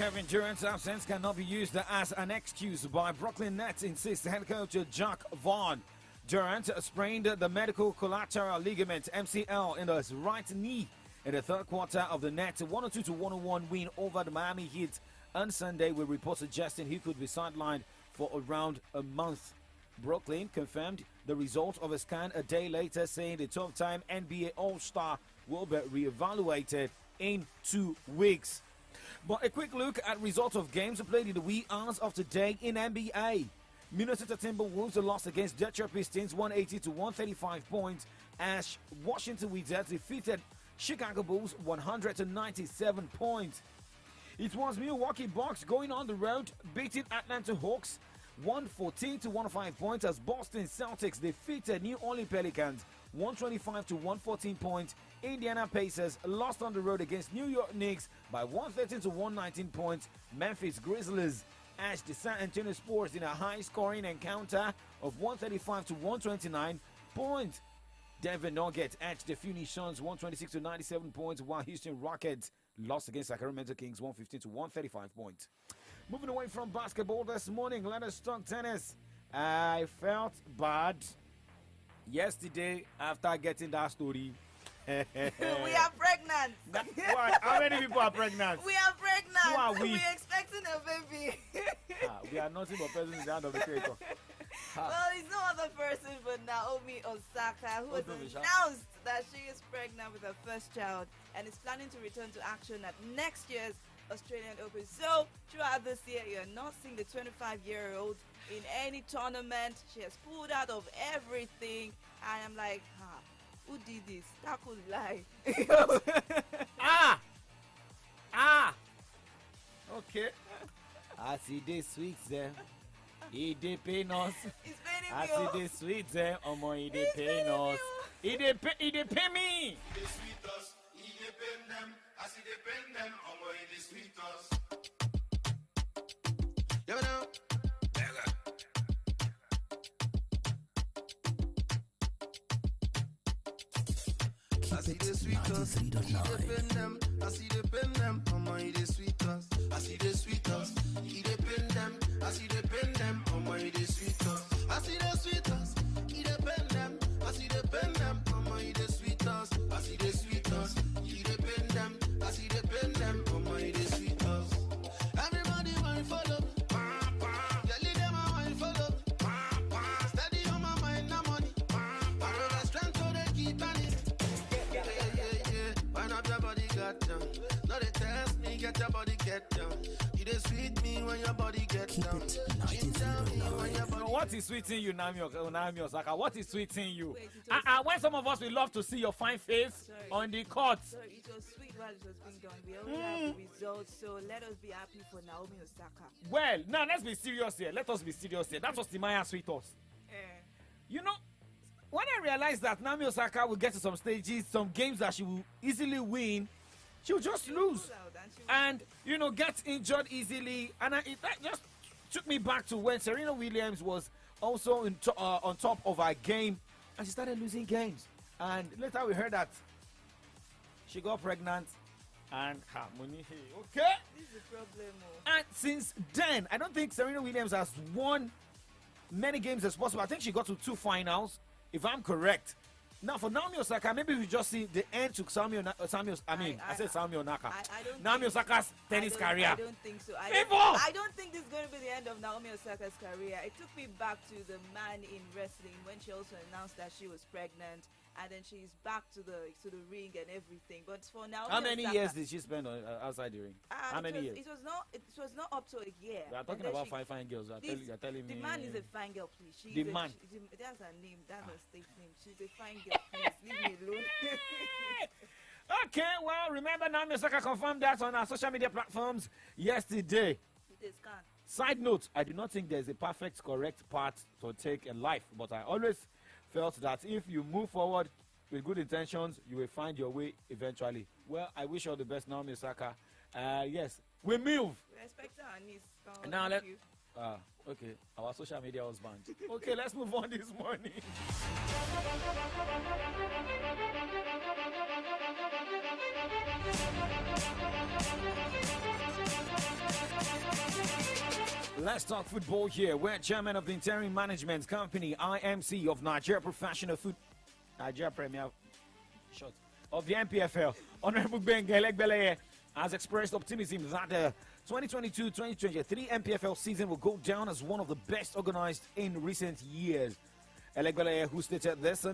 Kevin Durant's absence cannot be used as an excuse by Brooklyn Nets, insists head coach Jack Vaughn. Durant sprained the medial collateral ligament (MCL) in his right knee in the third quarter of the Nets' 102-101 win over the Miami Heat on Sunday, with reports suggesting he could be sidelined for around a month. Brooklyn confirmed the result of a scan a day later, saying the 12-time NBA All-Star will be reevaluated in 2 weeks. But a quick look at results of games played in the wee hours of today in NBA. Minnesota Timberwolves lost against Detroit Pistons 180-135 points as Washington Wizards defeated Chicago Bulls 197 points. It was Milwaukee Bucks going on the road, beating Atlanta Hawks 114-105 points as Boston Celtics defeated New Orleans Pelicans 125-114 points. Indiana Pacers lost on the road against New York Knicks by 113-119 points. Memphis Grizzlies edged the San Antonio Spurs in a high-scoring encounter of 135-129 points. Denver Nuggets edged the Phoenix Suns 126-97 points, while Houston Rockets lost against Sacramento Kings 115-135 points. Moving away from basketball this morning, let us talk tennis. I felt bad yesterday after getting that story. We are pregnant. Why? How many people are pregnant? We are pregnant. Who are we? We're expecting a baby. We are nothing but presents in the hand of the creator. Well, it's no other person but Naomi Osaka, who has announced that she is pregnant with her first child and is planning to return to action at next year's Australian Open. So throughout this year, you're not seeing the 25-year-old in any tournament. She has pulled out of everything, and I'm like, who did this? That could lie. Okay. I see this sweet there. He dey pain us. It's paining I me. see this sweet there. He dey pain us. He dey pay me. He dey sweet us. He dey pain them. I see they pain them. He dey sweet us. You know. I see the sweet us, he dey pain them. I see the pain them, he dey sweet us. I see the sweet us, he dey pain them. I see the pain them, he dey sweet us. I see the sweet us, he dey pain them. I see the pain them, he dey sweet us. I see the sweet us, he dey pain them. I see the pain them, he dey sweet us. Everybody want follow, jelly them I want follow. Steady on my mind, no money. I know the strength so they keep on it. Wind up your body, got down. No, they test me, get your body, get down. You dey sweet me when your body gets down. What is sweeting you, Naomi Osaka? What is sweeting you? Wait, When some of us we love to see your fine face on the court. Sorry, it was sweet while it was being done. We already have the results, so let us be happy for Naomi Osaka. Well, now let's be serious here. Let us be serious here. That's what Timaya sweet us. You know, when I realized that Naomi Osaka will get to some stages, some games that she will easily win, she'll just lose and get injured easily. And that just took me back to when Serena Williams was also on top of her game and she started losing games. And later we heard that she got pregnant and her money. Okay? This is the problem. And since then, I don't think Serena Williams has won many games as possible. I think she got to 2 finals, if I'm correct. Now, for Naomi Osaka, maybe we just see the end to Naomi Osaka's tennis career. I don't think so. I don't think this is going to be the end of Naomi Osaka's career. It took me back to the man in wrestling when she also announced that she was pregnant, and then she's back to the ring and everything. But for Naomi how many Osaka, years did she spend outside the ring? How many years? It was not up to a year. We are talking about fine girls. You're telling me. The man is a fine girl, please. That's her name. That's her state name. She's a fine girl. Please leave me alone. Okay, well, remember Naomi Osaka confirmed that on our social media platforms yesterday. It is gone. Side note, I do not think there's a perfect, correct path to take in life, but I always felt that if you move forward with good intentions, you will find your way eventually. Well, I wish you all the best, Naomi Osaka. Yes, we move. We respect our niece. Now okay, our social media was banned. Okay, let's move on this morning. Let's talk football here, where chairman of the interim management company IMC of Nigeria Nigeria Premier Shot of the NPFL, Honorable Bengelek has expressed optimism that the 2022-2023 NPFL season will go down as one of the best organized in recent years. Elegbeleye, who stated this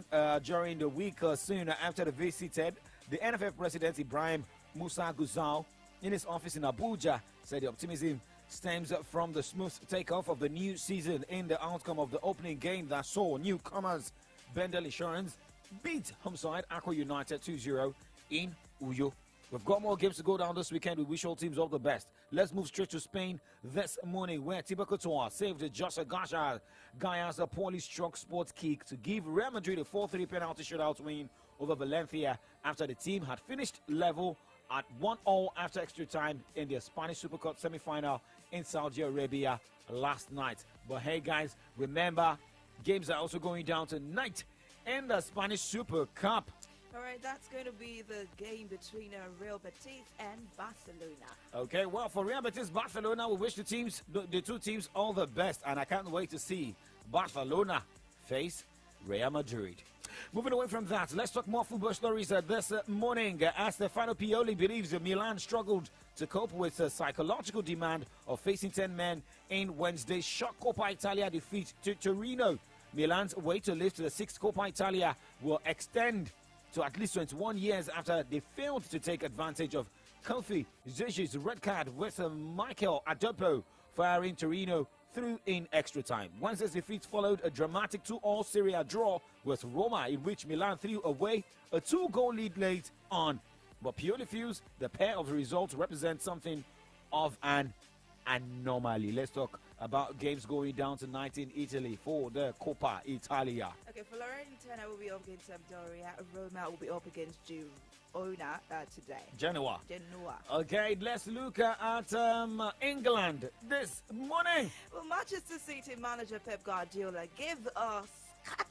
during the week soon after the visited the NFF president Ibrahim Musa Guzau in his office in Abuja, said the optimism stems from the smooth takeoff of the new season in the outcome of the opening game that saw newcomers Bendel Insurance beat home side Accra United 2-0 in Uyo. We've got more games to go down this weekend. We wish all teams all the best. Let's move straight to Spain this morning, where Thibaut Courtois saved Joshua Gaya's poorly struck sports kick to give Real Madrid a 4-3 penalty shootout win over Valencia after the team had finished level at 1-0 after extra time in the Spanish Super Cup semi-final in Saudi Arabia last night. But hey guys, remember, games are also going down tonight in the Spanish Super Cup. All right, that's going to be the game between Real Betis and Barcelona. Okay, well, for Real Betis Barcelona, we wish the two teams all the best, and I can't wait to see Barcelona face Real Madrid. Moving away from that, let's talk more football stories this morning. As Stefano Pioli believes Milan struggled to cope with the psychological demand of facing 10 men in Wednesday's shock Coppa Italia defeat to Torino. Milan's way to lift the 6th Coppa Italia will extend to at least 21 years after they failed to take advantage of Kofi Zizi's red card, with Michael Adopo firing Torino through in extra time. Wednesday's defeat followed a dramatic 2-2 Serie A draw with Roma, in which Milan threw away a 2-goal lead late on. But Pioli feels the pair of results represent something of an anomaly. Let's talk about games going down tonight in Italy for the Coppa Italia. Okay, Fiorentina will be up against Sampdoria. Roma will be up against Girona today. Genoa. Okay, let's look at England this morning. Well, Manchester City manager Pep Guardiola gave a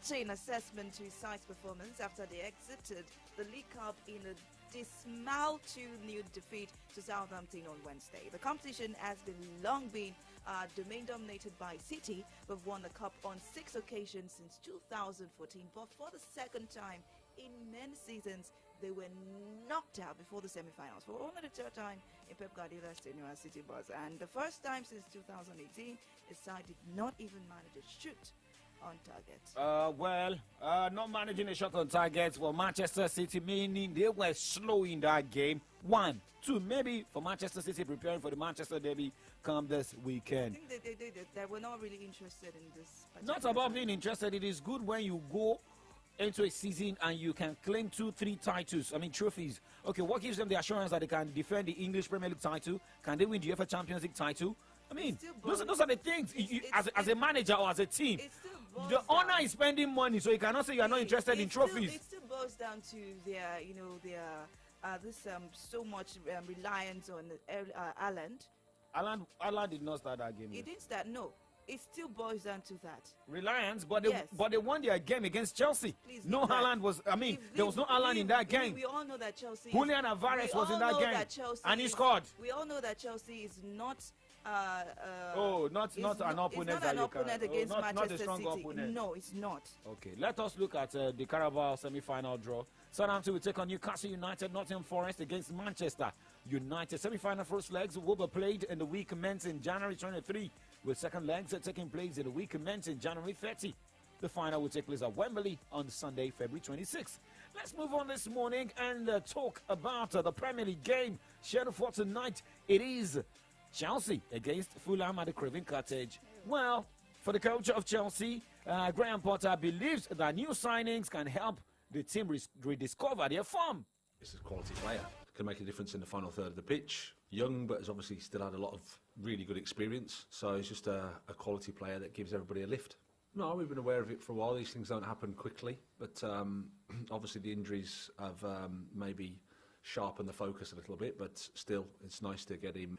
scathing assessment to his side's performance after they exited the League Cup in a dismal 2-0 defeat to Southampton on Wednesday. The competition has long been domain dominated by City, who have won the cup on 6 occasions since 2014, but for the second time in many seasons, they were knocked out before the semi-finals. For only the third time in Pep Guardiola's tenure as City boss, and the first time since 2018, his side did not even manage a shoot on target. Not managing a shot on target for Manchester City, meaning they were slow in that game. 1, 2, maybe for Manchester City preparing for the Manchester derby come this weekend. I think they were not really interested in this. Not about being interested. It is good when you go into a season and you can claim 2-3 titles. I mean, trophies. Okay, what gives them the assurance that they can defend the English Premier League title? Can they win the UEFA Champions League title? I mean, those are the things. As a manager or as a team, the owner is spending money, so you cannot say you are not interested in trophies. It still boils down to their, so much reliance on Haaland. Haaland did not start that game. He didn't start. No, it still boils down to that reliance. But they won their game against Chelsea. Haaland was. I mean, there was no Haaland in that game. We all know that Chelsea. Julian Alvarez was in that game, and he scored. We all know that Chelsea is not. Not an opponent. It's not an opponent against Manchester City. Opponent. No, it's not. Okay, let us look at the Carabao semi-final draw. Southampton will take on Newcastle United. Nottingham Forest against Manchester United. Semi-final first legs will be played in the week commencing January 23, with second legs taking place in the week commencing January 30. The final will take place at Wembley on Sunday, February 26. Let's move on this morning and talk about the Premier League game scheduled for tonight. It is Chelsea against Fulham at the Craven Cottage. Well, for the coach of Chelsea, Graham Potter believes that new signings can help the team rediscover their form. This is a quality player. Can make a difference in the final third of the pitch. Young, but has obviously still had a lot of really good experience. So he's just a quality player that gives everybody a lift. No, we've been aware of it for a while. These things don't happen quickly. But obviously the injuries have maybe sharpen the focus a little bit, but still it's nice to get him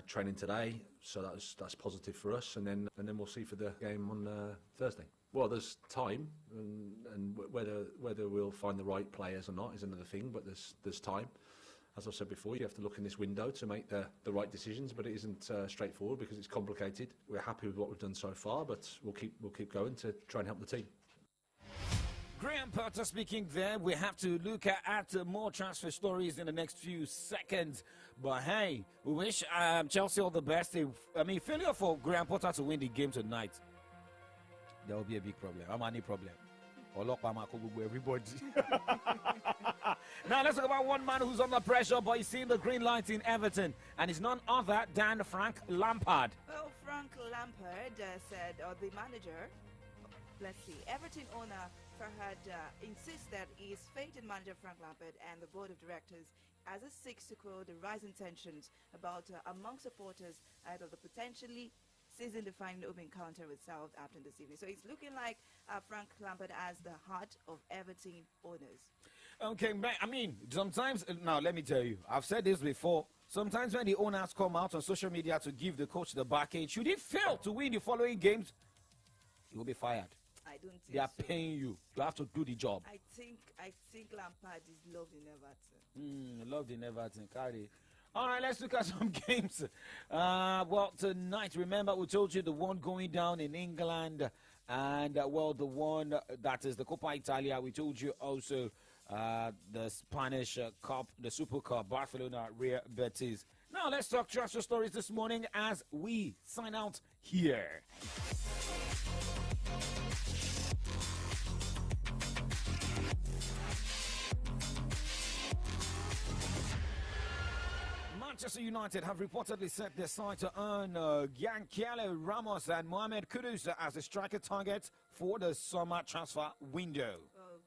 training today, so that's positive for us, and then we'll see for the game on Thursday. Well, there's time, and whether we'll find the right players or not is another thing, but there's time. as I've said before, you have to look in this window to make the right decisions, but it isn't straightforward because it's complicated. We're happy with what we've done so far, but we'll keep going to try and help the team. Graham Potter speaking there. We have to look at more transfer stories in the next few seconds. But hey, we wish Chelsea all the best. Failure for Graham Potter to win the game tonight, there will be a big problem. Any problem. Everybody. Now let's talk about one man who's under pressure, but he's seeing the green light in Everton, and it's none other than Frank Lampard. Well, Frank Lampard said, or the manager, let's see, Everton owner Farhad insists that his fated manager Frank Lampard and the board of directors as it seeks to quell the rising tensions about among supporters ahead of the potentially season-defining open encounter with Southampton this evening. So it's looking like Frank Lampard as the heart of Everton owners. Okay, sometimes, now let me tell you, I've said this before, sometimes when the owners come out on social media to give the coach the backing, should he fail to win the following games, he will be fired. I don't think they are so. paying you. You have to do the job. I think Lampard is loved in Everton. Loved in Everton. Carry. All right, let's look at some games. Well, tonight, remember we told you the one going down in England, and the one that is the Coppa Italia. We told you also the Spanish Cup, the Super Cup, Barcelona, Real Betis. Now let's talk transfer stories this morning as we sign out here. Manchester United have reportedly set their sight to earn Giancarlo Ramos and Mohamed Kudus as the striker target for the summer transfer window.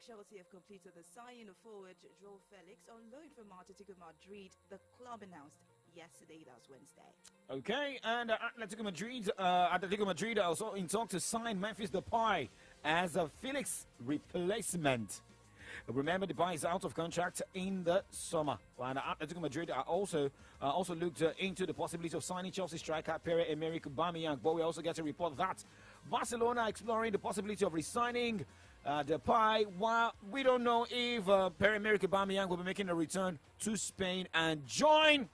Chelsea have completed the signing of forward João Felix on loan from Atletico Madrid. The club announced yesterday, that was Wednesday. Okay, and Atletico Madrid are also in talk to sign Memphis Depay as a Felix replacement. Remember, Depay is out of contract in the summer. And Atletico Madrid are also looked into the possibility of signing Chelsea striker Pierre-Emerick Aubameyang. But we also get a report that Barcelona are exploring the possibility of re-signing Depay. While we don't know if Pierre-Emerick Aubameyang will be making a return to Spain and join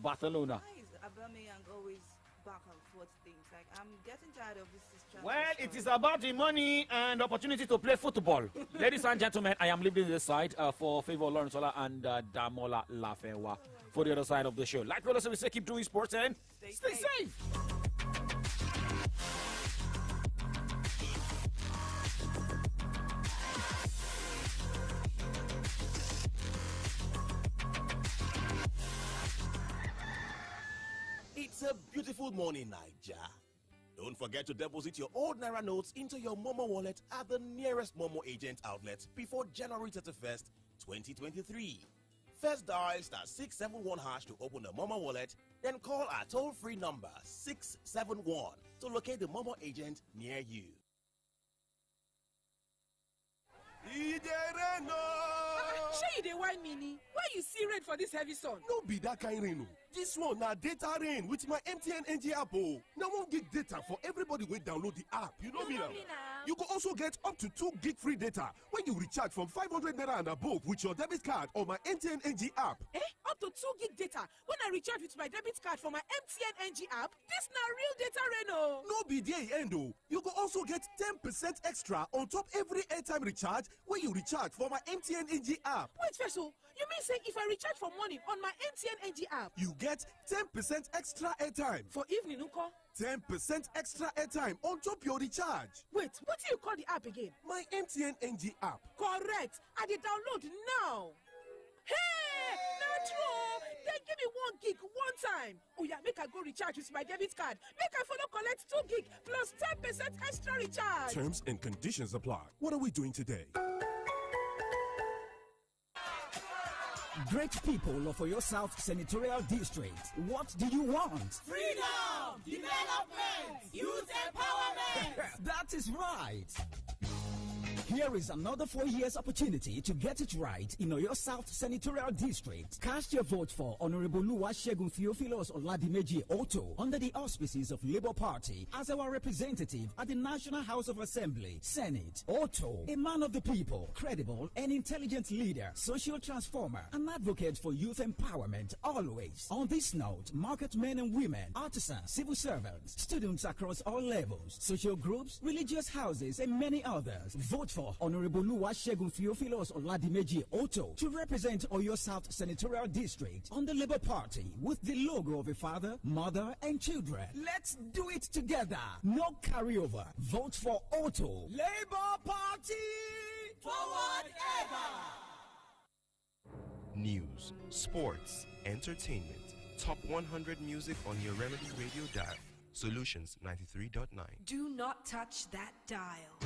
Barcelona. Why is Aubameyang always back and forth things? Like, I'm getting tired of this. Well, it is about the money and opportunity to play football. Ladies and gentlemen, I am leaving this side for Favor Lawrenceola and Damola Lafenwa for the other side of the show. Like we also say, keep doing sports and stay safe. It's a beautiful morning, Niger. Don't forget to deposit your old Naira notes into your Momo Wallet at the nearest Momo agent outlet before January 31st, 2023. First dial *671# to open the Momo Wallet, then call our toll-free number 671 to locate the Momo agent near you. Shey you wine mini. Why you see red for this heavy sun? No be that kind rain. This one na data rain with my MTN HD App. Now 1 gig data for everybody wey download the app. You know me now. You can also get up to 2 gig free data when you recharge from 500 naira and above with your debit card or my MTN HD App. Up to 2 gig data when I recharge with my debit card for my MTN HD App? This na real data rain. No be there end. You can also get 10% extra on top every airtime recharge when you recharge for my MTN HD App. Wait, first, you mean say if I recharge for morning on my MTN HD App, you get 10% extra airtime. For evening, Uko? 10% extra airtime on top your recharge. Wait, what do you call the app again? My MTN HD App. Correct. I did download now. Hey, not true. Then give me 1 gig one time. Oh yeah, make I go recharge with my debit card. Make I follow collect 2 gig plus 10% extra recharge. Terms and conditions apply. What are we doing today? Great people of your South Senatorial District, what do you want? Freedom, development, youth empowerment. That is right. Here is another 4 years opportunity to get it right in Oyo South Senatorial District. Cast your vote for Honorable Oluwasegun Theophilos Oladimeji Otto under the auspices of Labour Party as our representative at the National House of Assembly, Senate. Otto, a man of the people, credible and intelligent leader, social transformer, an advocate for youth empowerment always. On this note, market men and women, artisans, civil servants, students across all levels, social groups, religious houses, and many others. Vote for Honorable Oluwasegun Theophilos Oladimeji Otto to represent Oyo South Senatorial District on the Labour Party with the logo of a father, mother, and children. Let's do it together. No carryover. Vote for Otto. Labour Party! Forward ever! News, sports, entertainment. Top 100 music on your Remedy Radio dial. Solutions 93.9. Do not touch that dial.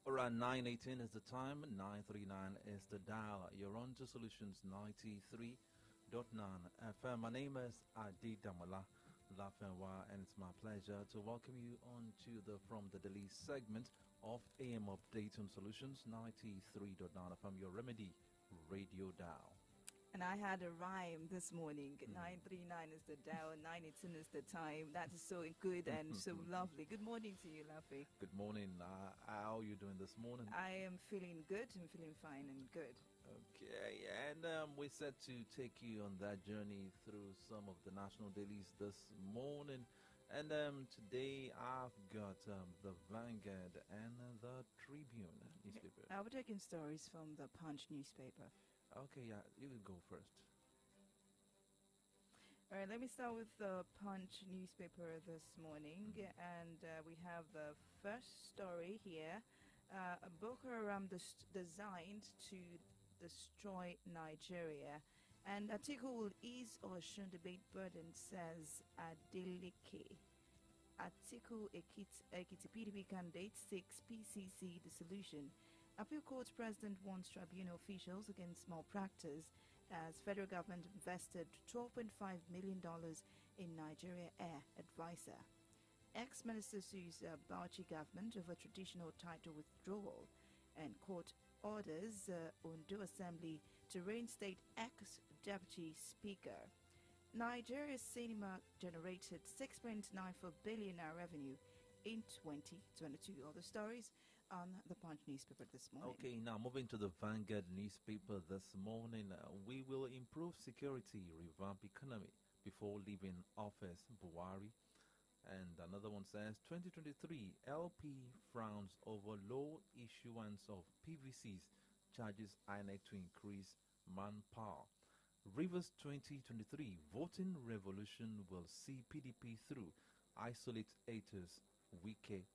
Around 9:18 is the time, 939 is the dial. You're on to Solutions 93.9 FM. My name is Adi Damola Lafenwa, and it's my pleasure to welcome you on to the From the Daily segment of AM Update on Solutions 93.9 FM, your Remedy Radio dial. And I had a rhyme this morning. 939 is the dial, 918 is the time. That is so good and so lovely. Good morning to you, Lafi. Good morning. How are you doing this morning? I am feeling good. I'm feeling fine and good. Okay, and we're set to take you on that journey through some of the national dailies this morning. And today I've got the Vanguard and the Tribune newspaper. I'll be taking stories from the Punch newspaper. Okay, yeah, you can go first. All right, let me start with the Punch newspaper this morning. And we have the first story here. Boko Haram designed to destroy Nigeria. And Atiku will ease Osun debate burden, says Adeleke. Atiku Ekiti PDP candidate seeks PCC dissolution. Appeal Court President warns tribunal officials against malpractice as federal government invested $12.5 million in Nigeria Air Advisor. Ex-minister sues Bauchi government over traditional title withdrawal, and court orders Ondo Assembly to reinstate ex-deputy speaker. Nigeria's cinema generated 6.94 billion naira revenue in 2022. All the stories on the Punch newspaper this morning. Okay, now moving to the Vanguard newspaper this morning. We will improve security, revamp economy before leaving office, Buhari. And another one says 2023 LP frowns over low issuance of PVCs, charges INEC to increase manpower. Rivers 2023 voting revolution will see PDP through, isolate haters, Wike.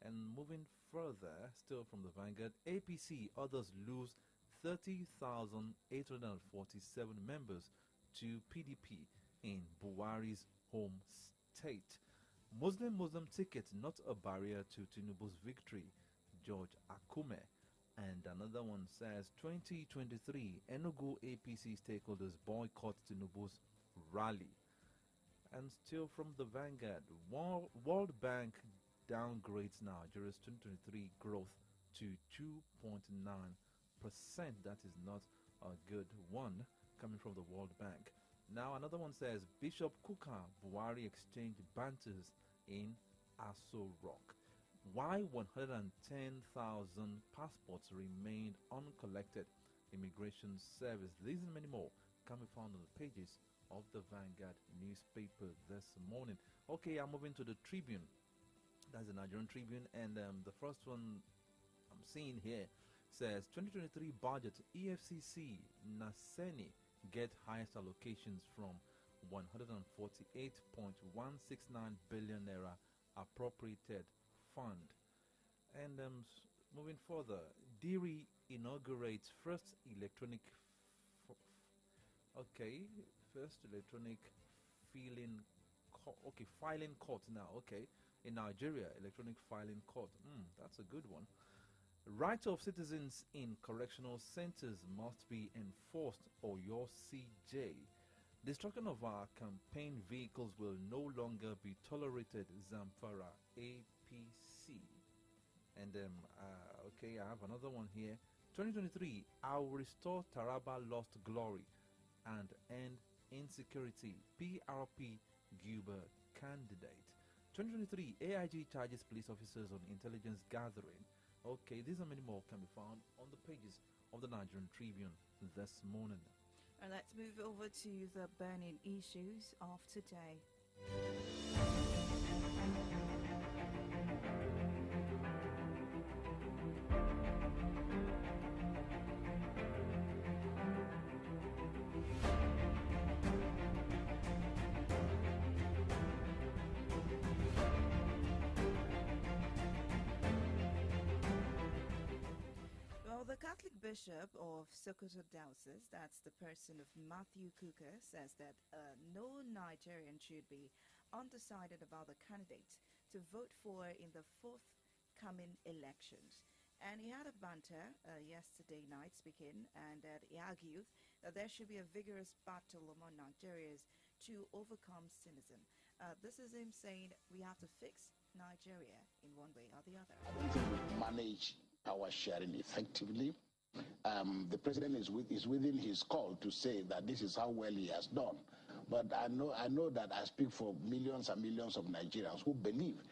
And moving further, still from the Vanguard, APC, others lose 30,847 members to PDP in Buhari's home state. Muslim ticket not a barrier to Tinubu's victory, George Akume. And another one says 2023 Enugu APC stakeholders boycott Tinubu's rally. And still from the Vanguard, World Bank downgrades Nigeria's 2023 growth to 2.9%. That is not a good one, coming from the World Bank. Now another one says Bishop Kuka Buhari exchange banters in Aso Rock. Why 110,000 passports remained uncollected? Immigration Service. These and many more can be found on the pages of the Vanguard newspaper this morning. Okay, I'm moving to the Tribune. That's the Nigerian Tribune, and the first one I'm seeing here says 2023 budget, EFCC Naseni get highest allocations from 148.169 billion naira appropriated fund. And moving further, Diri inaugurates first electronic filing court now. In Nigeria, electronic filing court. That's a good one. Rights of citizens in correctional centers must be enforced, or your CJ. Destruction of our campaign vehicles will no longer be tolerated, Zamfara APC. And I have another one here. 2023, I'll restore Taraba lost glory and end insecurity. PRP Guber candidate. 2023, AIG charges police officers on intelligence gathering. These and many more can be found on the pages of the Nigerian Tribune this morning. And let's move over to the burning issues of today. The Catholic Bishop of Sokoto Diocese, that's the person of Matthew Kuka, says that no Nigerian should be undecided about the candidate to vote for in the forthcoming elections. And he had a banter yesterday night speaking, and he argued that there should be a vigorous battle among Nigerians to overcome cynicism. This is him saying we have to fix Nigeria in one way or the other. I don't think we manage power sharing effectively. The president is within his call to say that this is how well he has done. But I know that I speak for millions and millions of Nigerians who believe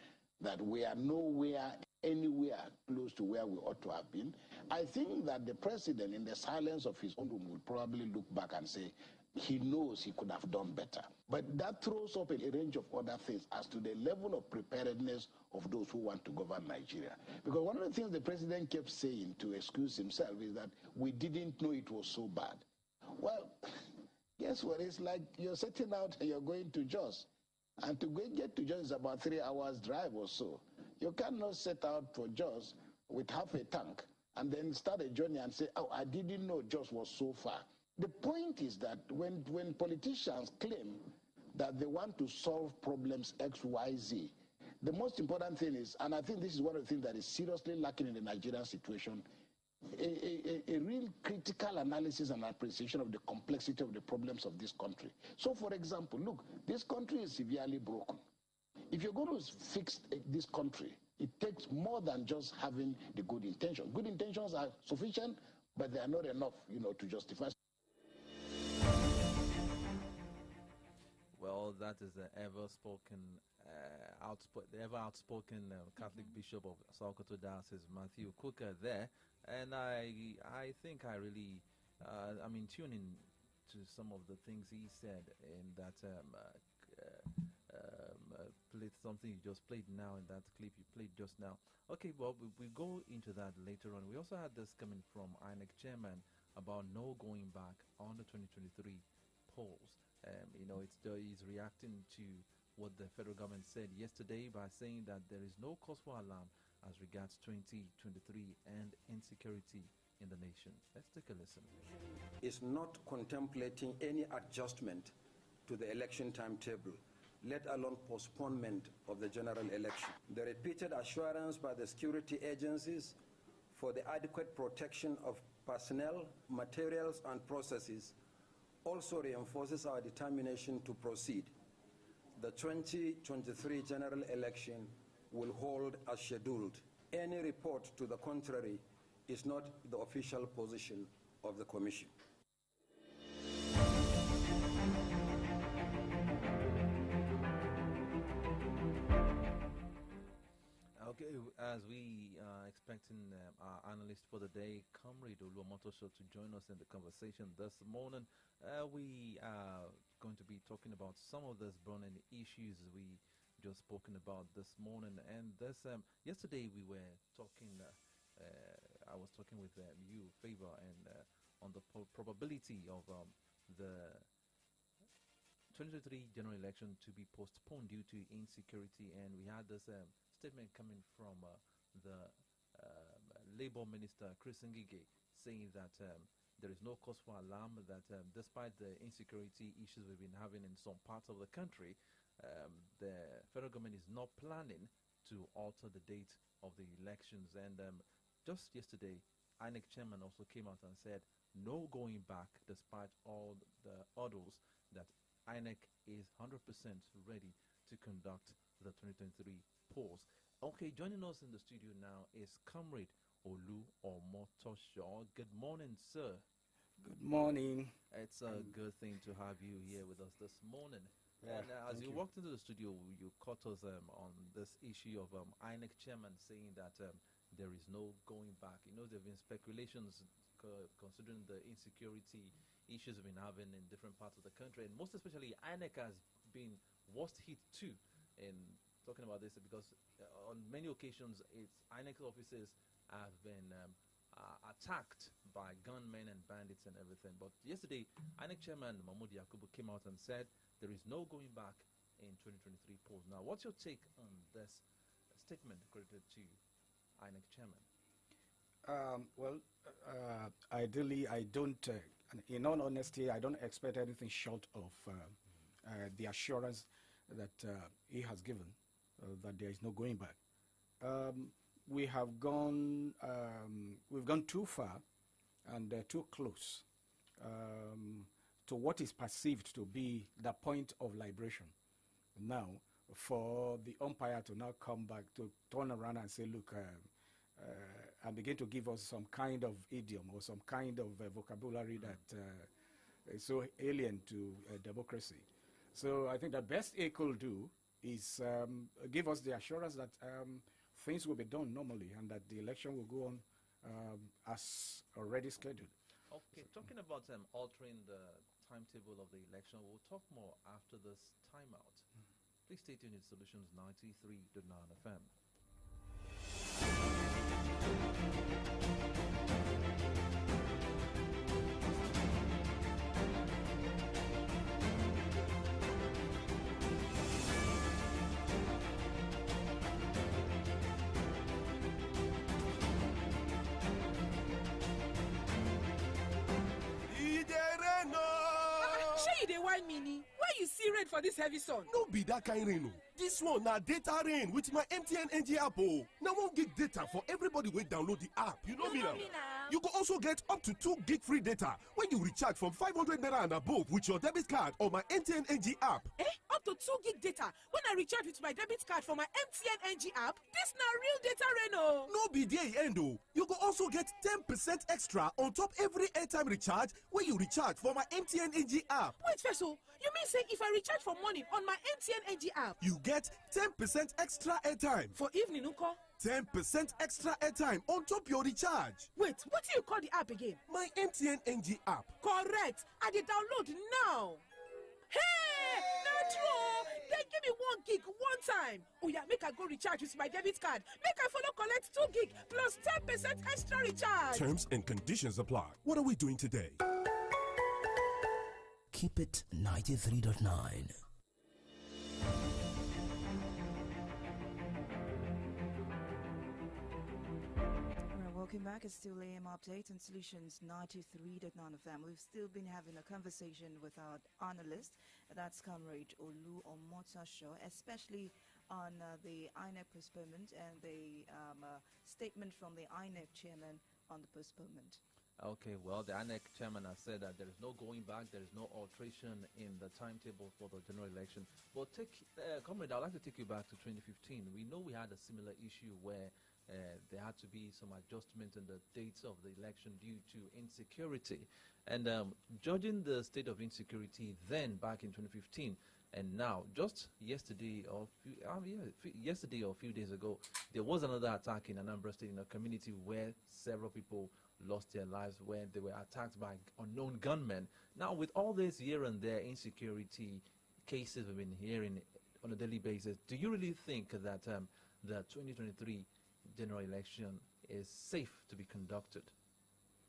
that we are anywhere close to where we ought to have been. I think that the president, in the silence of his own room, will probably look back and say he knows he could have done better. But that throws up a range of other things as to the level of preparedness of those who want to govern Nigeria. Because one of the things the president kept saying to excuse himself is that we didn't know it was so bad. Well, guess what? It's like you're setting out and you're going to Jos. And to get to Jos is about 3 hours drive or so. You cannot set out for Jos with half a tank and then start a journey and say, oh, I didn't know Jos was so far. The point is that when politicians claim that they want to solve problems X, Y, Z, the most important thing is, and I think this is one of the things that is seriously lacking in the Nigerian situation, a real critical analysis and appreciation of the complexity of the problems of this country. So, for example, look, this country is severely broken. If you're going to fix this country, it takes more than just having the good intentions. Good intentions are sufficient, but they are not enough, to justify. Well, that is the ever outspoken Catholic Bishop of Sokoto Diocese, Matthew Kuka, there. And I think I really, tune in to some of the things he said in that played something you just played now in that clip you played just now. Okay, well, we go into that later on. We also had this coming from INEC chairman about no going back on the 2023 polls. He's reacting to what the federal government said yesterday by saying that there is no cause for alarm as regards 2023 and insecurity in the nation. Let's take a listen. Is not contemplating any adjustment to the election timetable, let alone postponement of the general election. The repeated assurance by the security agencies for the adequate protection of personnel, materials, and processes also reinforces our determination to proceed. The 2023 general election will hold as scheduled. Any report to the contrary is not the official position of the Commission. Okay, as we are expecting our analyst for the day, Comrade Oluwamotosho, to join us in the conversation this morning, we are going to be talking about some of these burning issues we just spoken about this morning. And this yesterday we were talking, I was talking with you, Favor, and on the probability of the 2023 general election to be postponed due to insecurity, and we had this statement coming from the Labour Minister Chris Ngige saying that there is no cause for alarm, that despite the insecurity issues we've been having in some parts of the country, the federal government is not planning to alter the date of the elections. And just yesterday, INEC chairman also came out and said no going back, despite all the hurdles, that INEC is 100% ready to conduct the 2023 polls. Okay, joining us in the studio now is Comrade Olu Omotosho. Good morning, sir. Good morning. It's a good thing to have you here with us this morning. Yeah, and as you walked into the studio, you caught us on this issue of INEC chairman saying that there is no going back. You know, there have been speculations considering the insecurity issues we've been having in different parts of the country, and most especially INEC has been worst hit too in talking about this, because on many occasions INEC offices have been attacked by gunmen and bandits and everything. But yesterday, INEC chairman Mahmoud Yakubu came out and said there is no going back in 2023 polls. Now, what's your take on this statement credited to INEC chairman? Ideally, I don't, in all honesty, I don't expect anything short of the assurance that he has given that there is no going back. We've gone too far and too close to what is perceived to be the point of liberation. Now, for the umpire to now come back, to turn around and say, look, and begin to give us some kind of idiom or some kind of vocabulary that is so alien to democracy. So I think the best he could do is give us the assurance that things will be done normally and that the election will go on as already scheduled. Okay, talking about altering the timetable of the election, we'll talk more after this timeout. Please stay tuned in Solutions 93.9 FM. You see rain for this heavy sun? No be that kind rain. This one na data rain with my MTN HD App. Now 1 gig data for everybody wey download the app. You know me now. You go also get up to 2 gig free data when you recharge from 500 naira and above with your debit card or my MTN HD App. Up to 2 gig data when I recharge with my debit card for my MTN HD App? This na real data rain. No be there end. You go also get 10% extra on top every airtime recharge when you recharge for my MTN HD App. Wait, first, you mean say if I recharge for morning on my MTN HD App, you get 10% extra airtime. For evening, Unko? 10% extra airtime on top your recharge. Wait, what do you call the app again? My MTN HD App. Correct. I did download now. Hey, not true. Then give me 1 gig one time. Oh yeah, make I go recharge with my debit card. Make I follow collect 2 gig plus 10% extra recharge. Terms and conditions apply. What are we doing today? Keep it 93.9. Welcome back. It's still AM Update on Solutions 93.9 FM. We've still been having a conversation with our analyst, that's Comrade Olu Omotosho, especially on the INEC postponement and the statement from the INEC chairman on the postponement. Okay, well, the INEC chairman has said that there is no going back, there is no alteration in the timetable for the general election. But Comrade, I'd like to take you back to 2015. We know we had a similar issue where there had to be some adjustment in the dates of the election due to insecurity. And judging the state of insecurity then back in 2015 and now, just yesterday or a few days ago, there was another attack in Anambra State in a community where several people lost their lives when they were attacked by unknown gunmen. Now, with all this here and there insecurity cases we've been hearing on a daily basis, do you really think that the 2023 general election is safe to be conducted?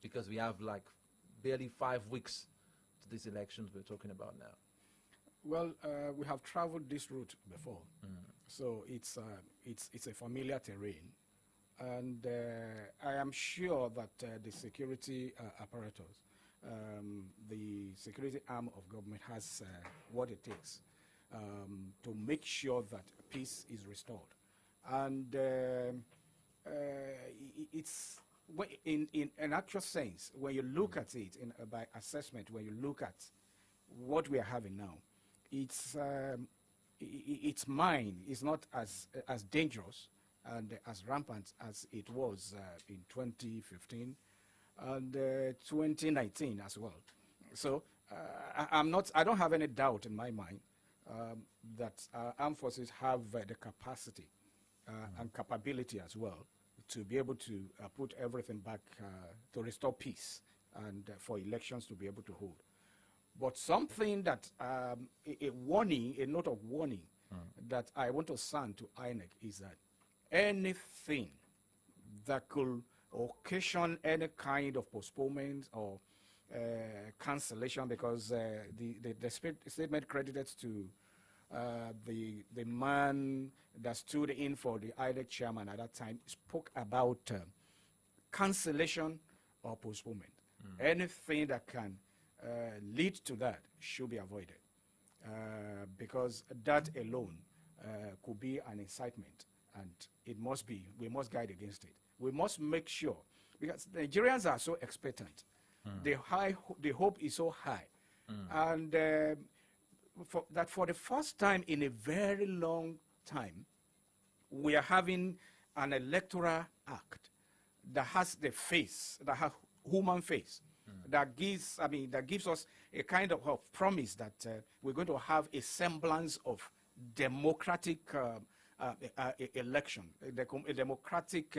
Because we have like barely 5 weeks to these elections we're talking about now. Well, we have traveled this route before, so it's a familiar terrain, and I am sure that the security apparatus, the security arm of government has what it takes to make sure that peace is restored, and it's in an actual sense when you look at it by assessment, when you look at what we are having now. It's mine is not as dangerous and as rampant as it was in 2015 and 2019 as well. So I don't have any doubt in my mind that our armed forces have the capacity and capability as well to be able to put everything back to restore peace and for elections to be able to hold. But something that, a note of warning that I want to sound to INEC is that anything that could occasion any kind of postponement or cancellation, because the statement credited to the man that stood in for the INEC chairman at that time spoke about cancellation or postponement. Anything that can lead to that should be avoided because that alone could be an incitement, and we must guide against it. We must make sure, because Nigerians are so expectant, the hope is so high, and for the first time in a very long time, we are having an electoral act that has the face, that has human face. That gives us a kind of promise that we're going to have a semblance of democratic election, a democratic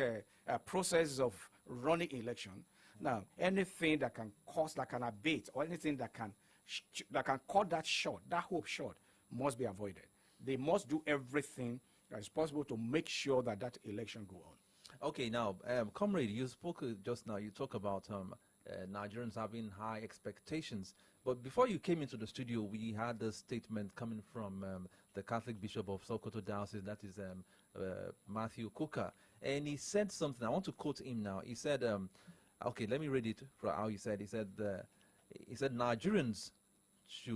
process of running election. Now, anything that can cause, that can abate, or anything that can cut that short, that hope short, must be avoided. They must do everything that is possible to make sure that that election go on. Okay, now, comrade, you spoke just now. You talk about Nigerians having high expectations. But before you came into the studio, we had a statement coming from the Catholic Bishop of Sokoto Diocese, that is Matthew Kuka. And he said something. I want to quote him now. He said, okay, let me read it for how he said. He said Nigerians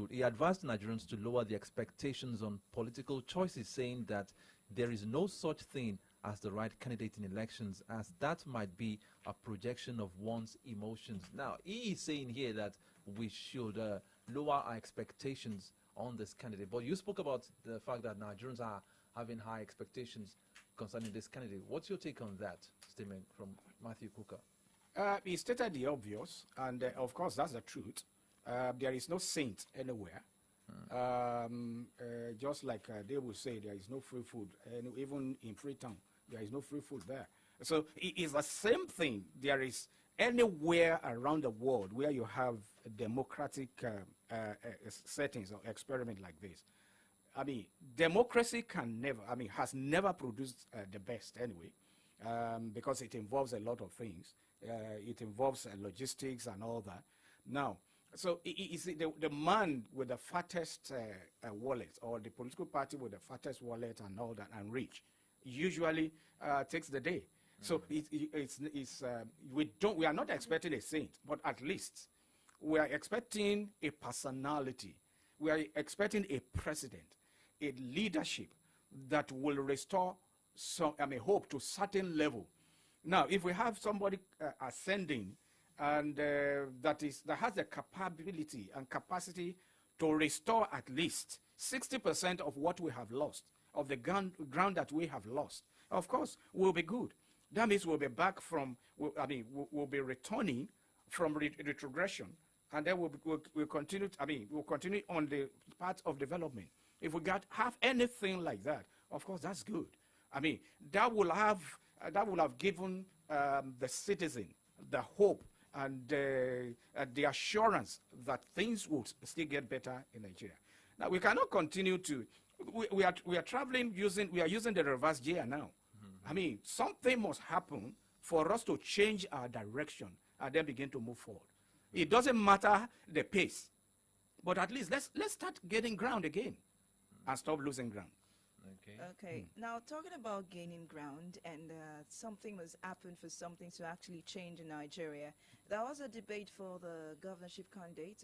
he advised Nigerians to lower the expectations on political choices, saying that there is no such thing as the right candidate in elections, as that might be a projection of one's emotions. Now, he is saying here that we should lower our expectations on this candidate. But you spoke about the fact that Nigerians are having high expectations concerning this candidate. What's your take on that statement from Matthew Kuka? He stated the obvious, and of course that's the truth. There is no saint anywhere. Just like they will say there is no free food, and even in Freetown, there is no free food there. So it is the same thing. There is anywhere around the world where you have democratic settings or experiment like this. I mean, democracy has never produced the best anyway, because it involves a lot of things. It involves logistics and all that. Now, so is the man with the fattest wallet, or the political party with the fattest wallet and all that, and rich, usually takes the day. So we are not expecting a saint, but at least we are expecting a personality. We are expecting a president, a leadership that will restore hope to certain level. Now, if we have somebody ascending and that has the capability and capacity to restore at least 60% of what we have lost, of the ground that we have lost, of course, we'll be good. That means we'll be back from, we'll be returning from retrogression, and then we'll continue. We'll continue on the path of development. If we have anything like that, of course, that's good. That will have given the citizen the hope and the assurance that things will still get better in Nigeria. Now, we cannot continue to. We are traveling using the reverse gear now. Something must happen for us to change our direction and then begin to move forward. It doesn't matter the pace. But at least let's start getting ground again and stop losing ground. Okay. Now, talking about gaining ground and something must happen for something to actually change in Nigeria. There was a debate for the governorship candidates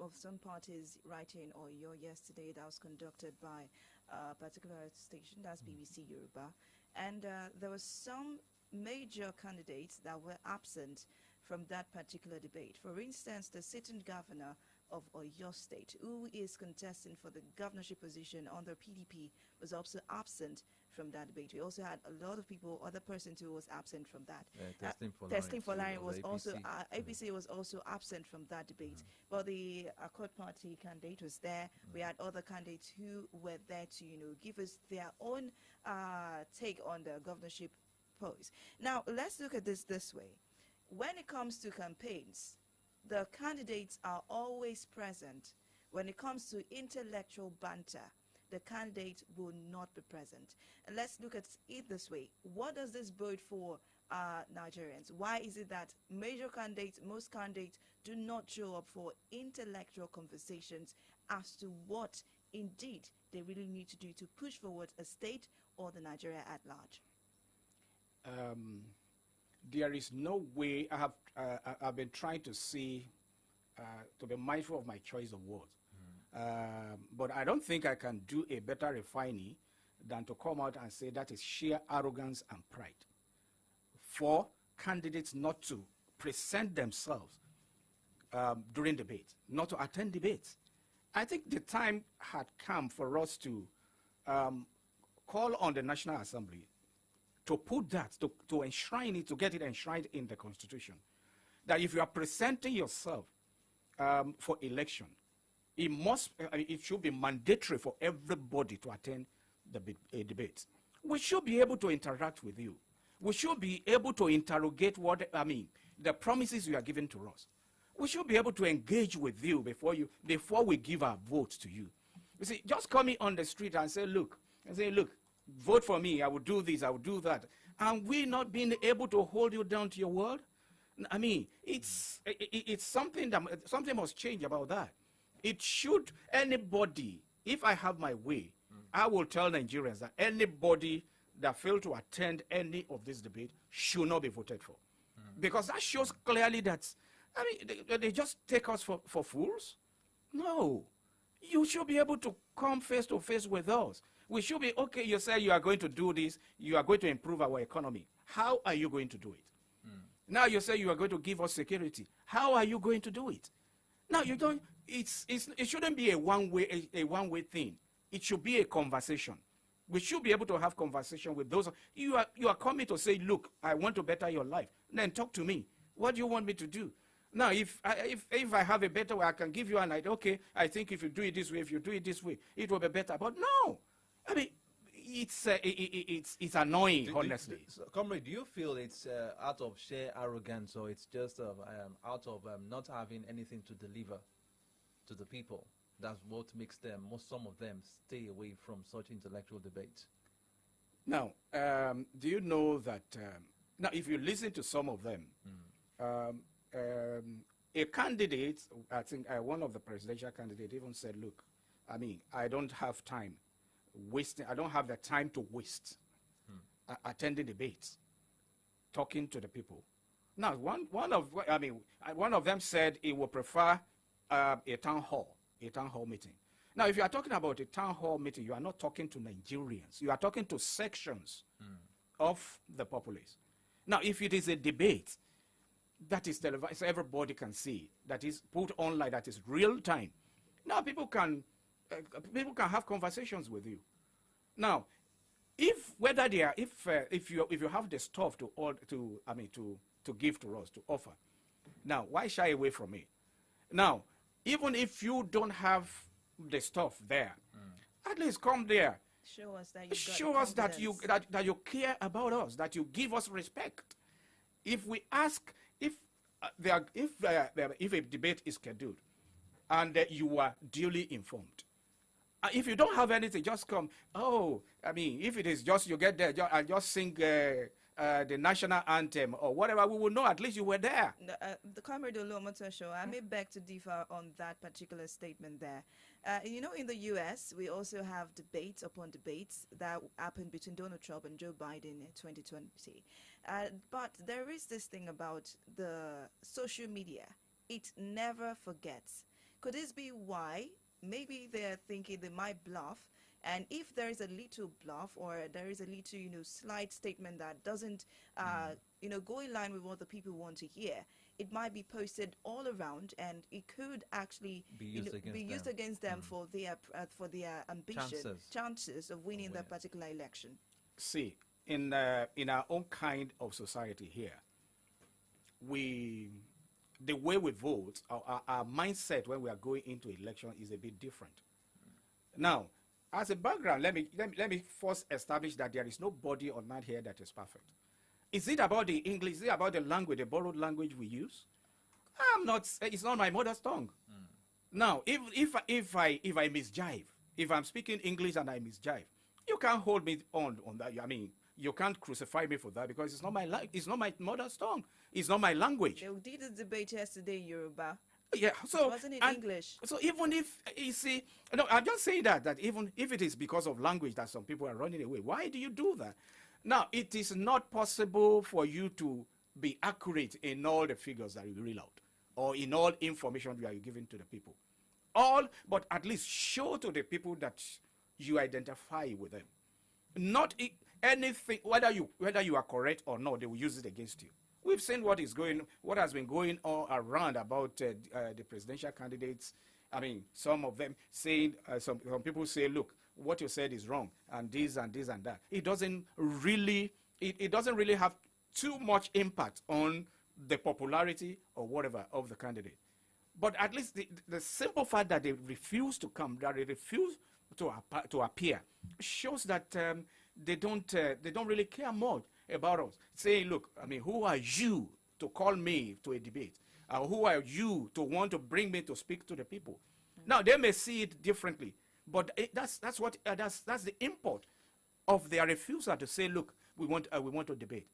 of some parties right here in Oyo yesterday that was conducted by a particular station, that's BBC Yoruba. And there were some major candidates that were absent from that particular debate. For instance, the sitting governor of Oyo State, who is contesting for the governorship position under PDP, was also absent from that debate. We also had a lot of people, other persons who was absent from that. Testing for Larry was also, APC was also absent from that debate. But the Accord Party candidate was there. We had other candidates who were there to, give us their own take on the governorship pose. Now, let's look at this way. When it comes to campaigns, the candidates are always present. When it comes to intellectual banter, the candidate will not be present. And let's look at it this way. What does this bode for Nigerians? Why is it that most candidates do not show up for intellectual conversations as to what indeed they really need to do to push forward a state or the Nigeria at large? There is no way. I've been trying to see, to be mindful of my choice of words. But I don't think I can do a better refining than to come out and say that is sheer arrogance and pride for candidates not to present themselves during debate, not to attend debates. I think the time had come for us to call on the National Assembly to put that, to enshrine it, to get it enshrined in the Constitution, that if you are presenting yourself for election, it should be mandatory for everybody to attend a debate. We should be able to interact with you. We should be able to interrogate the promises you are giving to us. We should be able to engage with you before we give our vote to you. You see, just coming on the street and say, look, vote for me, I will do this, I will do that. And we not being able to hold you down to your word? It's something something must change about that. It should, anybody, if I have my way, I will tell Nigerians that anybody that failed to attend any of this debate should not be voted for. Because that shows clearly that, they just take us for fools? No. You should be able to come face to face with us. We should be, okay, you say you are going to do this, you are going to improve our economy. How are you going to do it? Now you say you are going to give us security. How are you going to do it? Now you don't, it shouldn't be a one-way thing. It should be a conversation. We should be able to have conversation with those. You are coming to say, look, I want to better your life. Then talk to me. What do you want me to do? Now, if I have a better way, I can give you an idea. Okay, I think if you do it this way, it will be better. But no. It's annoying, honestly. Comrade, do you feel it's out of sheer arrogance, or it's just out of not having anything to deliver to the people? That's what makes some of them stay away from such intellectual debates. Now, do you know that, now if you listen to some of them, a candidate, I think one of the presidential candidates even said, look, I don't have time. I don't have the time to waste attending debates, talking to the people. Now, one of them said he would prefer a town hall meeting. Now, if you are talking about a town hall meeting, you are not talking to Nigerians. You are talking to sections of the populace. Now, if it is a debate that is televised, everybody can see, that is put online, that is real time. Now, people can have conversations with you. Now, if you have the stuff to give to us, to offer, now why shy away from it? Now, even if you don't have the stuff there, at least come there. Show us that you care about us, that you give us respect. If we ask, if a debate is scheduled, and you are duly informed. If you don't have anything, just come. If it is just you get there and just sing the national anthem or whatever, we will know at least you were there. The Comrade Oluomoto show, I may beg to differ on that particular statement there. In the U.S., we also have debates upon debates that happened between Donald Trump and Joe Biden in 2020. But there is this thing about the social media. It never forgets. Could this be why maybe they're thinking they might bluff? And if there is a little bluff or there is a little, slight statement that doesn't, go in line with what the people want to hear, it might be posted all around, and it could actually be used against them for their ambition, chances of winning that particular election. See, in our own kind of society here, the way we vote, our mindset when we are going into election is a bit different. Now, as a background, let me first establish that there is nobody on that here that is perfect. Is it about the English? Is it about the language, the borrowed language we use? It's not my mother's tongue. Now, if I misjive, if I'm speaking English and I misjive, you can't hold me on that. I mean, you can't crucify me for that because it's not my mother's tongue. It's not my language. They did a debate yesterday in Yoruba. Yeah, so it wasn't in English. So even if you see, I'm just saying that even if it is because of language that some people are running away, why do you do that? Now, it is not possible for you to be accurate in all the figures that you read out or in all information you are giving to the people. But at least show to the people that you identify with them. Not anything, whether you are correct or not, they will use it against you. We've seen what has been going on around about the presidential candidates. I mean, some of them saying, some people say, look, what you said is wrong, and this and this and that. It doesn't really have too much impact on the popularity or whatever of the candidate. But at least the simple fact that they refuse to come, that they refuse to appear, shows that they don't really care much about us. Saying, look, I mean, who are you to call me to a debate? Who are you to want to bring me to speak to the people? Now, they may see it differently, but that's the import of their refusal to say, look, we want to debate.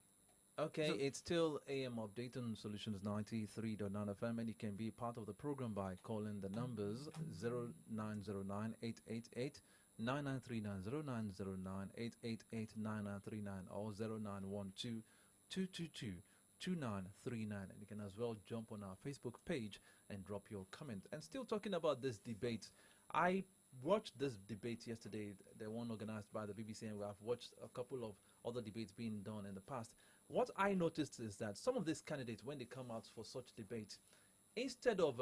Okay, so it's still AM Update on Solutions 93.9 FM, and you can be part of the program by calling the numbers 0909 888 9939 0909 888 9939 or 0912 222 2939. And you can as well jump on our Facebook page and drop your comment. And still talking about this debate, I watched this debate yesterday, the one organized by the BBC, and we have watched a couple of other debates being done in the past. What I noticed is that some of these candidates, when they come out for such debates, instead of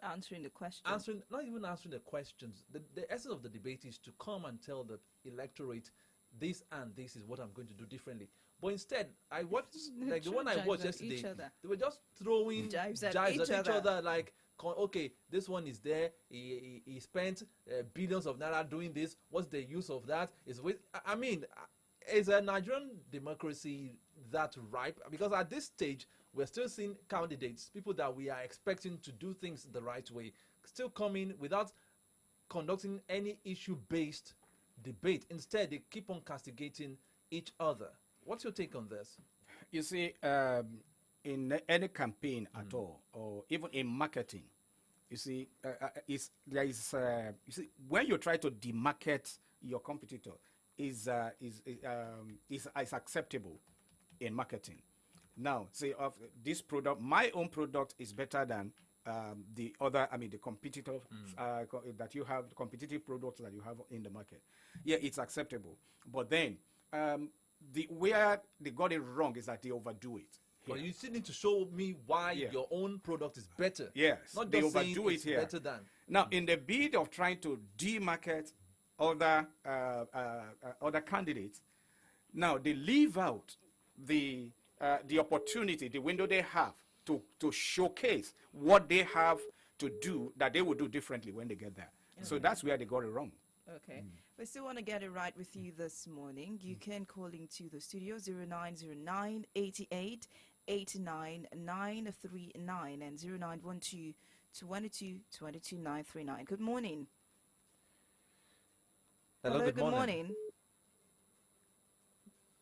answering the questions, not even answering the questions, the essence of the debate is to come and tell the electorate, this and this is what I'm going to do differently. But instead, I watched, like the one I watched yesterday, they were just throwing jibes at each other, like, okay, this one is there, he spent billions of naira doing this, what's the use of that? I mean, is a Nigerian democracy that ripe? Because at this stage, we're still seeing candidates, people that we are expecting to do things the right way, still coming without conducting any issue-based debate. Instead, they keep on castigating each other. What's your take on this? You see, in any campaign at all, or even in marketing, you see, when you try to demarket your competitor, is acceptable in marketing. Now, say of this product, my own product is better than the other. I mean, the competitor that you have, the competitive products that you have in the market. Yeah, it's acceptable. But then, where they got it wrong is that they overdo it. But you still need to show me why your own product is better. Yes, not they just overdo it here. Better than. Now, in the bid of trying to demarket other candidates, now they leave out the opportunity, the window they have to showcase what they have to do that they will do differently when they get there. So that's where they got it wrong. Okay. We still want to get it right with you this morning. You can call into the studio 0909 88 89 939 and 0912 22 22 939. Good morning. Hello, good morning.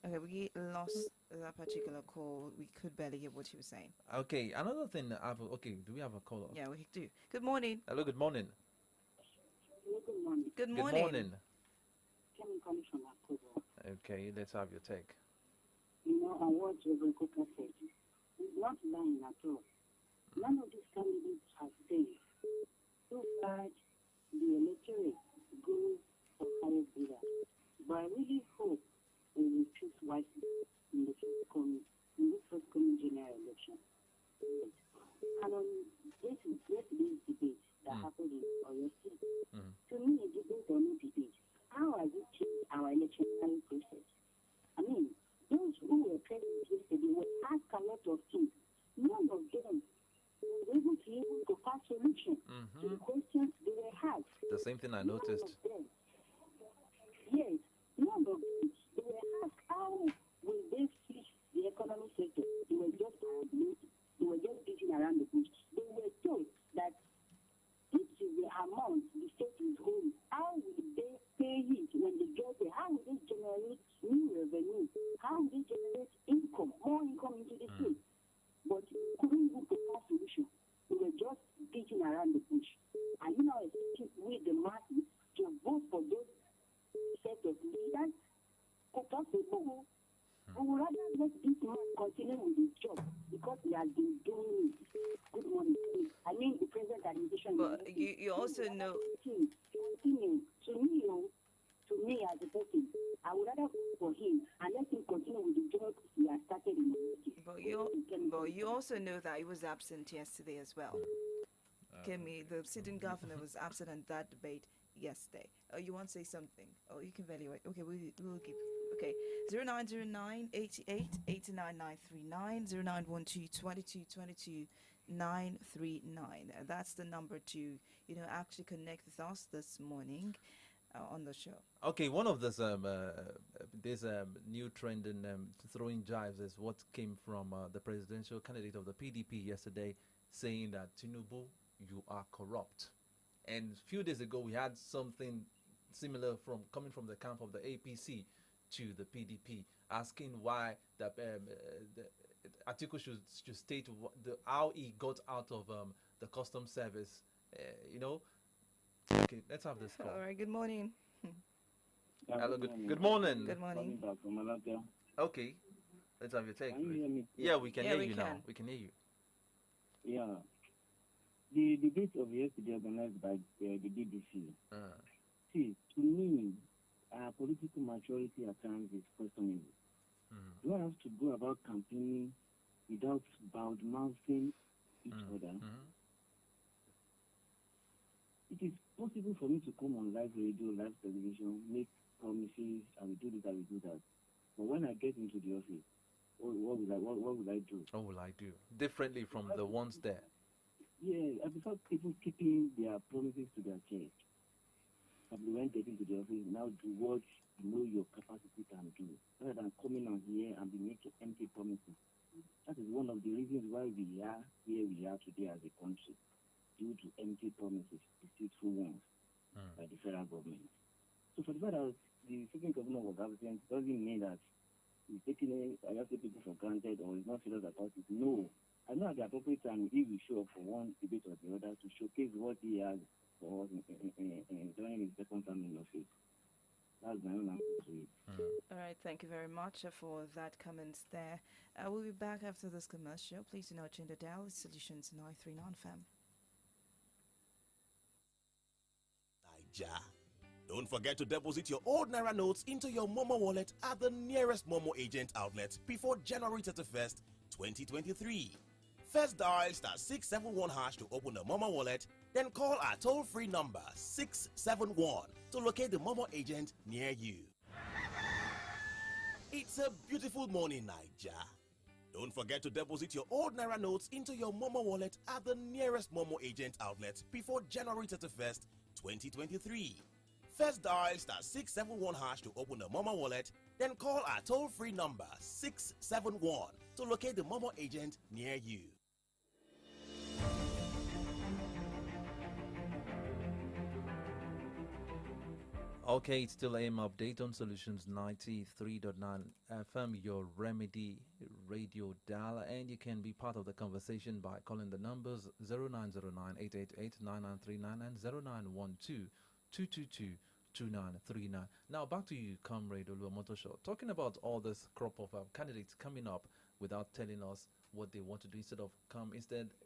Okay, we lost that particular call. We could barely hear what he was saying. Okay, another thing. Okay, do we have a caller? Yeah, we do. Good morning. Hello, good morning. Good morning. Good Good morning. morning. Coming from October. Okay, let's have your take. You know, on what Reverend Coker said, he's not lying at all. None of these candidates have said so far the electorate goes for highest bidder. But I really hope we will choose wisely in this forthcoming general election. And on yesterday's debate that happened in Oyo State, to me, a debate or no debate, how has it changed our electoral process? I mean, those who were present yesterday were asked a lot of things. None of them were able to pass solution to the questions they were asked. The same thing I noticed. Yes, none of them. They were asked how will they fix the economic sector. They were just beating around the bush. They were told that this is the amount the state is holding. How will they pay it when they get there? How will they generate new revenue? How will they generate income, more income into the state? But couldn't even provide solution. They were just beating around the bush. And you know, with the masses to vote for those set of leaders who talk to people who would rather let this man continue with his job because he has been doing it. Good morning. I mean, the present administration. But you also know. Continue. To me as a person, I would rather vote for him and let him continue with the job he has started in the city. But you also know that he was absent yesterday as well. Kemi, the Obsidian Governor was absent in that debate yesterday. You want to say something? Oh, you can evaluate. Okay, we'll keep. Okay, 0909 88 89 939 0912 22 22 939. That's the number to actually connect with us this morning on the show. Okay, one of this new trend in throwing jives is what came from the presidential candidate of the PDP yesterday, saying that Tinubu, you are corrupt. And a few days ago, we had something similar coming from the camp of the APC to the PDP, asking why the article should state how he got out of the custom service. Okay, let's have this call. All right, good morning. Hello, good morning. Good morning. Okay, let's have your take. Can you hear me? Yeah, we can hear you now. We can hear you. Yeah. The debate of yesterday organized by the BBC. See, to me, political maturity at times is questionable. Do I have to go about campaigning without bad-mouthing each other? It is possible for me to come on live radio, live television, make promises, I will do this, I will do that. But when I get into the office, what will I do? What will I do? Differently from the ones there. Yeah, I prefer people keeping their promises to their chest. But when getting to the office, now do what you know your capacity can do, rather than coming on here and be making empty promises. That is one of the reasons why we are here we are today as a country, due to empty promises, deceitful ones by the federal government. So for the fact that the sitting governor was absent doesn't mean that he's taking people for granted or he's not serious about it. No. I know at the appropriate time he will show up for one debate or the other to showcase what he has for us during his second term in office. That's my own answer to it. All right, thank you very much for that comments there. We'll be back after this commercial. Please do not change the dial. It's Solutions 939 FM. Niger. Don't forget to deposit your old Naira notes into your Momo wallet at the nearest Momo agent outlet before January 31st, 2023. First dial *671# to open the Momo wallet, then call our toll-free number 671 to locate the Momo agent near you. It's a beautiful morning, Niger. Don't forget to deposit your old Naira notes into your Momo wallet at the nearest Momo agent outlet before January 31st, 2023. First dial *671# to open the Momo wallet, then call our toll-free number 671 to locate the Momo agent near you. Okay, it's still AM update on Solutions 93.9 FM, your remedy radio dial, and you can be part of the conversation by calling the numbers 0909-888-9939 and 0912-222-2939. Now back to you, Comrade Oluwamotosho, talking about all this crop of candidates coming up without telling us what they want to do.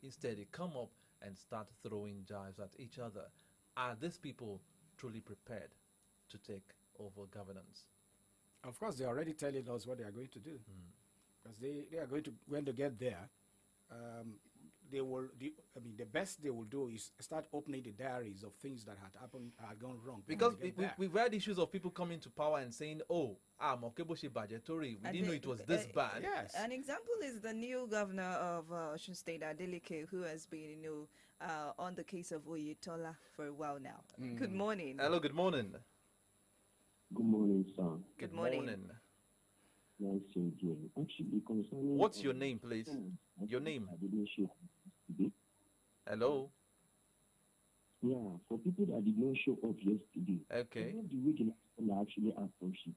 Instead they come up and start throwing jibes at each other. Are these people truly prepared to take over governance? Of course, they're already telling us what they are going to do. Because they are going to, when they get there, they will, the best they will do is start opening the diaries of things that had gone wrong. Because we've had issues of people coming to power and saying, Mokeboshi Bajetori, we didn't know it was this bad. Yes. An example is the new governor of Osun State, Adeleke, who has been, on the case of Oyetola for a while now. Good morning. Hello, good morning. Good morning, sir. Good morning. Nice to meet you. Actually, concerning... What's your name, please? Your name? I didn't show up yesterday. Hello? Yeah, for people that did not show up yesterday. Okay. I love the way the national actually approach it.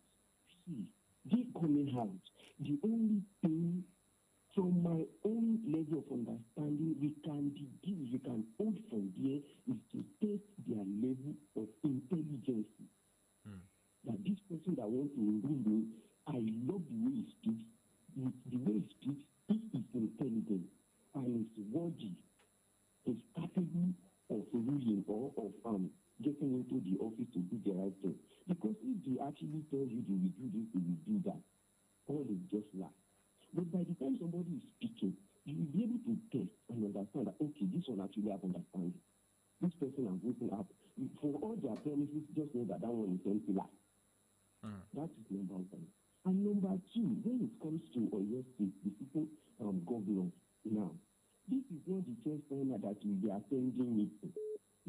See, they coming out. The only thing, from my own level of understanding, we can deduce, we can hold from there, is to test their level of intelligence. That this person that wants to rule me, I love the way he speaks. The way he speaks, he is intelligent and is worthy, is capable of ruling or of getting into the office to do the right thing. Because if they actually tell you they will do this, they will do that, all is just lie. But by the time somebody is speaking, you will be able to test and understand that, okay, this one actually have understanding. This person I'm voting up. For all their promises, just know that one is empty lie. That is number one. And number two, when it comes to Oyo State, the people governors now, this is not the first time that we are attending it.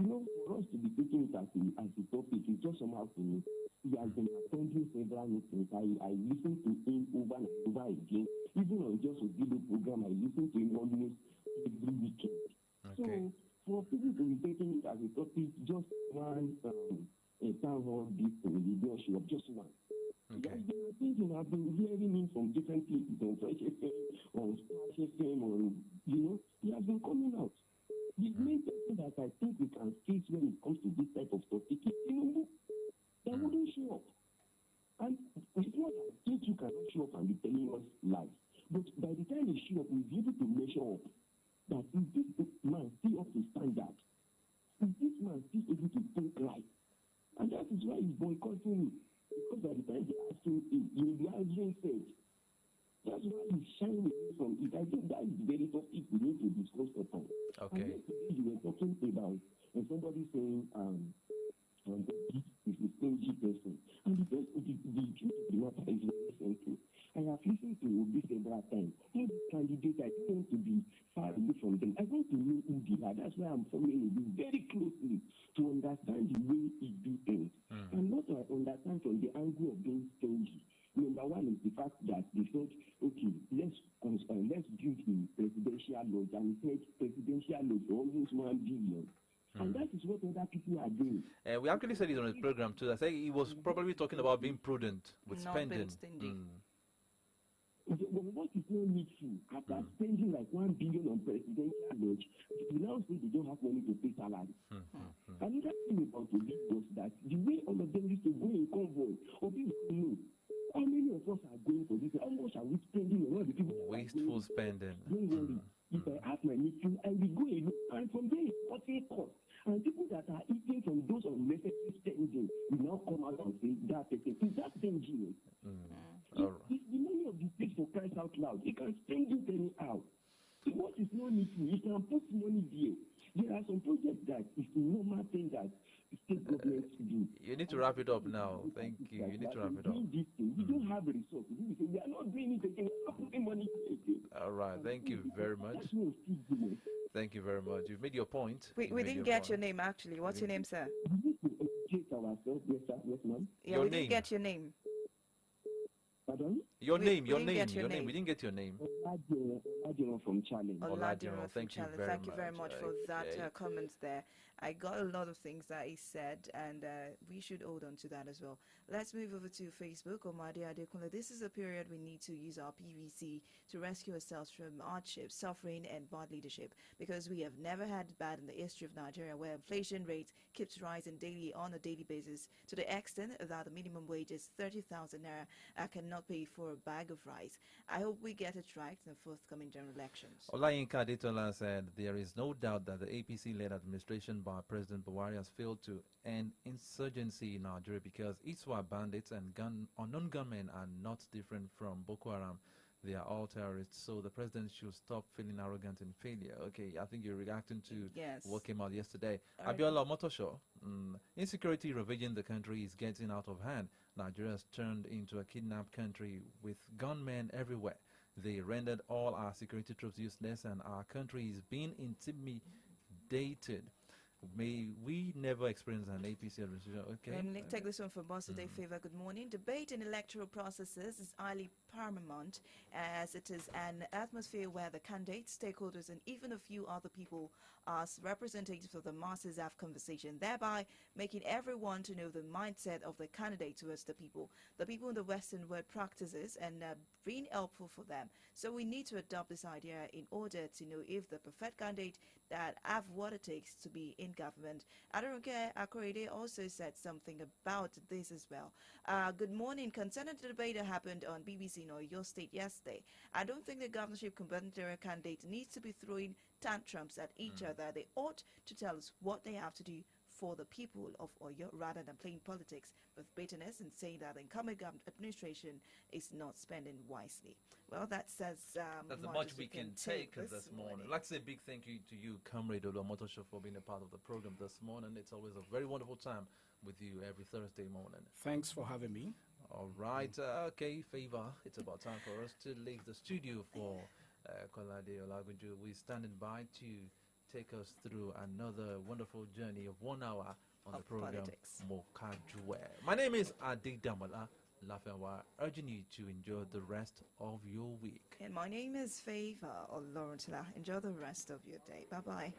For us to be taking it as a topic, it's just somehow to me. He has been attending several meetings. I listen to him over and over again. Even on just a video program, I listen to him almost every weekend. Okay. So, for people to be taking it as a topic, just one a town hall this video show, just one. Okay. I've been hearing him from different places, on Fresh FM, on Splash FM, he has been coming out. The main person that I think we can face when it comes to this type of topic is Tinubu. They wouldn't show up. And it's not that if you cannot show up and be telling us lies, but by the time they show up, we'll be able to measure up that is this man still up to standard? Is this man still able to think right? And that is why he's boycotting me. Because by the time they ask him, he will be answering said. That's why he's shying away from it. I think that is very topic we need to discuss upon. Okay. And yesterday you were talking about somebody saying this is a stingy person. And the truth of the matter is very simple. I have listened to this several times. All these candidates, I don't want to be far away from them. I want to know who they are. That's why I'm following him very closely to understand the way it be ends. And what I understand from the angle of being stingy. Number one is the fact that they said, okay, let's build a presidential lodge. And he said presidential lodge for almost 1 billion. And that is what other people are doing. We actually said it on the program too. I think he was probably talking about being prudent with spending. What is not needful after spending like 1 billion on presidential lodge, you now say they don't have money to pay salary. Another thing about the big was that the way all of them used to go in convoy, or people know how many of us are going for this? How much are we spending on all the people? Wasteful spending. Don't worry. If I have my nephew, I will go alone. And from there, it's cutting cost. And people that are eating from those unnecessary spending will now come out and say that person is that stingy. It's the money of the state for Christ out loud. You can spend it anyhow. So what is not needful, you can put money there. There are some projects that is the normal thing that state governments do. You need to wrap it up now. Thank you. You need to wrap it up. We don't have the resources. We are not doing it again. We are not putting money again. All right. Thank you very much. Thank you very much. You've made your point. We didn't get your name, actually. What's your name, sir? We need to educate ourselves. Yes, sir. Yes, ma'am. Yeah, we didn't get your name. Pardon? Your We name. didn't get your We name. didn't get your name. Oladiran from Challenge. Oladiro Thank you very Thank you very much for that Okay. comment there. I got a lot of things that he said, and we should hold on to that as well. Let's move over to Facebook. Omadi Adekunle, this is a period we need to use our PVC to rescue ourselves from hardship, suffering, and bad leadership, because we have never had it bad in the history of Nigeria, where inflation rate keeps rising daily on a daily basis to the extent that the minimum wage is 30,000 naira. I cannot pay for a bag of rice. I hope we get it right in the forthcoming general elections. Olayinka Adetola said there is no doubt that the APC-led administration by President Buhari has failed to end insurgency in Nigeria because ISWA bandits and unknown gunmen are not different from Boko Haram. They are all terrorists, so the president should stop feeling arrogant and failure. Okay, I think you're reacting to what came out yesterday. Abiola Motosho, insecurity ravaging the country is getting out of hand. Nigeria has turned into a kidnapped country with gunmen everywhere. They rendered all our security troops useless, and our country is being intimidated. May we never experience an APC administration. Okay. Take this one from Boss Today Favor. Good morning. Debate in electoral processes is highly paramount, as it is an atmosphere where the candidates, stakeholders, and even a few other people as representatives of the masses have conversation, thereby making everyone to know the mindset of the candidate towards the people in the Western world practices, and being helpful for them. So we need to adopt this idea in order to know if the perfect candidate that have what it takes to be in government. Aderonke Akorede also said something about this as well. Good morning. Concerning the debate that happened on BBC in Oyo State yesterday, I don't think the governorship gubernatorial candidate needs to be throwing tantrums at each other. They ought to tell us what they have to do for the people of Oyo rather than playing politics with bitterness and saying that the incumbent administration is not spending wisely. Well, that says that's much we can take this morning. I'd like to say a big thank you to you, Comrade Olomotosho, for being a part of the program this morning. It's always a very wonderful time with you every Thursday morning. Thanks for having me. All right. Okay, Favor, it's about time for us to leave the studio for Kolade Olagunju. We're standing by to take us through another wonderful journey of 1 hour on the program Mokajwe. My name is Adi Damola Lafenwa, urging you to enjoy the rest of your week. And my name is Favor Oloruntola. Enjoy the rest of your day. Bye-bye.